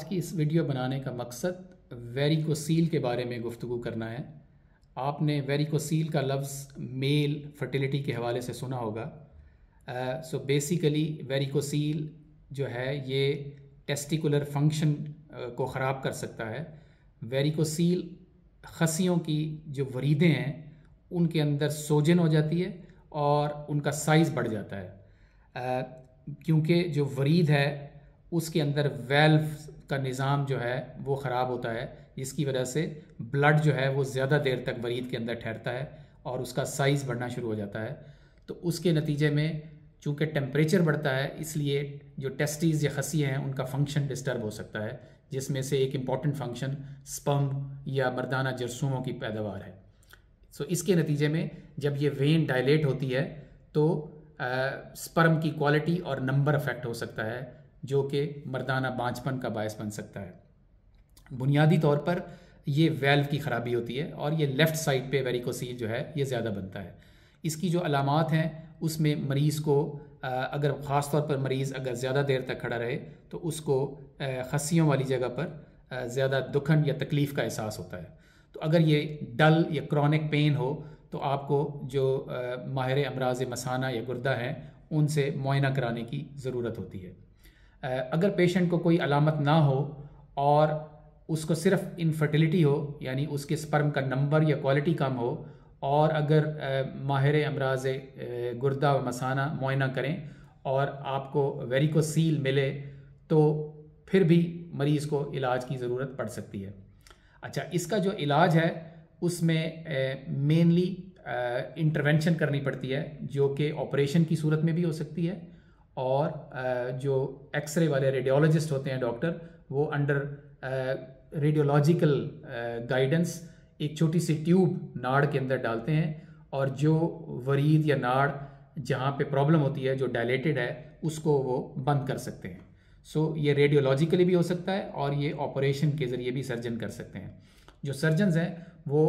की इस वीडियो बनाने का मकसद वेरिकोसील के बारे में गुफ्तगू करना है। आपने वेरिकोसील का लफ्ज़ मेल फर्टिलिटी के हवाले से सुना होगा। सो बेसिकली वेरिकोसील जो है ये टेस्टिकुलर फंक्शन को ख़राब कर सकता है। वेरिकोसील खसियों की जो वरीदें हैं उनके अंदर सोजन हो जाती है और उनका साइज़ बढ़ जाता है, क्योंकि जो वरीद है उसके अंदर वेल्व का निज़ाम जो है वो ख़राब होता है, जिसकी वजह से ब्लड जो है वो ज़्यादा देर तक वरीद के अंदर ठहरता है और उसका साइज़ बढ़ना शुरू हो जाता है। तो उसके नतीजे में चूँकि टेम्परेचर बढ़ता है, इसलिए जो टेस्टीज़ या खसी हैं उनका फंक्शन डिस्टर्ब हो सकता है, जिसमें से एक इम्पॉर्टेंट फंक्शन स्पर्म या मर्दाना जरसूमों की पैदावार है। सो इसके नतीजे में जब ये वेन डायलेट होती है तो स्पर्म की क्वालिटी और नंबर अफेक्ट हो सकता है, जो कि मर्दाना बांझपन का बायस बन सकता है। बुनियादी तौर पर ये वेल्व की ख़राबी होती है और ये लेफ़्ट साइड पे वेरिकोसील जो है ये ज़्यादा बनता है। इसकी जो अलामात हैं उसमें मरीज़ को अगर ख़ास तौर पर मरीज़ अगर ज़्यादा देर तक खड़ा रहे तो उसको खस्सियों वाली जगह पर ज़्यादा दुखन या तकलीफ़ का एहसास होता है। तो अगर ये डल या क्रॉनिक पेन हो तो आपको जो माहिर अमराज मसाना या गुर्दा हैं उनसे मुआयना कराने की ज़रूरत होती है। अगर पेशेंट को कोई अलामत ना हो और उसको सिर्फ इनफर्टिलिटी हो, यानी उसके स्पर्म का नंबर या क्वालिटी कम हो, और अगर माहिर अमराज गुर्दा व मसाना मुआयना करें और आपको वेरिकोसील मिले तो फिर भी मरीज़ को इलाज की ज़रूरत पड़ सकती है। अच्छा, इसका जो इलाज है उसमें मेनली इंटरवेंशन करनी पड़ती है, जो कि ऑपरेशन की सूरत में भी हो सकती है, और जो एक्सरे वाले रेडियोलॉजिस्ट होते हैं डॉक्टर, वो अंडर रेडियोलॉजिकल गाइडेंस एक छोटी सी ट्यूब नाड़ के अंदर डालते हैं और जो वरीद या नाड़ जहाँ पे प्रॉब्लम होती है, जो डायलेटेड है, उसको वो बंद कर सकते हैं। सो ये रेडियोलॉजिकली भी हो सकता है और ये ऑपरेशन के ज़रिए भी सर्जन कर सकते हैं। जो सर्जन्स हैं वो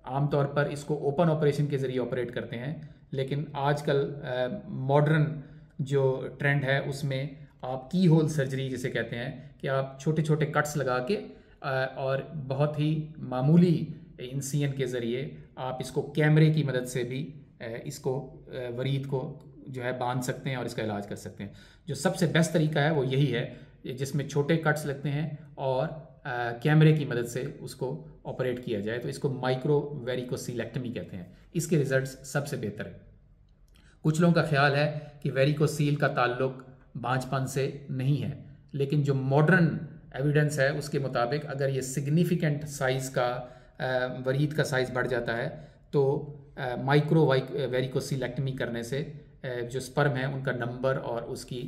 आमतौर पर इसको ओपन ऑपरेशन के ज़रिए ऑपरेट करते हैं, लेकिन आजकल मॉडर्न जो ट्रेंड है उसमें आप की होल सर्जरी जिसे कहते हैं कि आप छोटे छोटे कट्स लगा के और बहुत ही मामूली इंसिजन के ज़रिए आप इसको कैमरे की मदद से भी इसको वरीद को जो है बांध सकते हैं और इसका इलाज कर सकते हैं। जो सबसे बेस्ट तरीका है वो यही है, जिसमें छोटे कट्स लगते हैं और कैमरे की मदद से उसको ऑपरेट किया जाए, तो इसको माइक्रो वेरिकोसीलेक्टमी कहते हैं। इसके रिजल्ट्स सबसे बेहतर है। कुछ लोगों का ख्याल है कि वेरिकोसील का ताल्लुक बांझपन से नहीं है, लेकिन जो मॉडर्न एविडेंस है उसके मुताबिक अगर ये सिग्निफिकेंट साइज़ का वरीद का साइज़ बढ़ जाता है तो माइक्रो वेरिकोसीलेक्टमी करने से जो स्पर्म है उनका नंबर और उसकी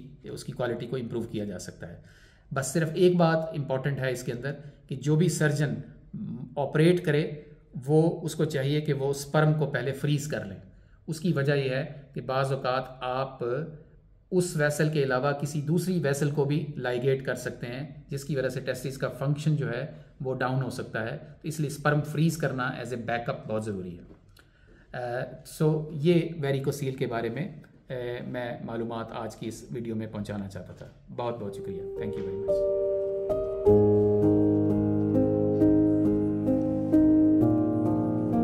क्वालिटी को इम्प्रूव किया जा सकता है। बस सिर्फ एक बात इम्पॉर्टेंट है इसके अंदर कि जो भी सर्जन ऑपरेट करे वो उसको चाहिए कि वो स्पर्म को पहले फ्रीज़ कर लें। उसकी वजह यह है कि बाज़ औक़ात आप उस वेसल के अलावा किसी दूसरी वेसल को भी लाइगेट कर सकते हैं, जिसकी वजह से टेस्टिस का फंक्शन जो है वो डाउन हो सकता है। तो इसलिए स्पर्म फ्रीज़ करना एज ए बैकअप बहुत ज़रूरी है। सो ये वेरिकोसील के बारे में मैं मालूमात आज की इस वीडियो में पहुंचाना चाहता था। बहुत बहुत शुक्रिया। Thank you very much.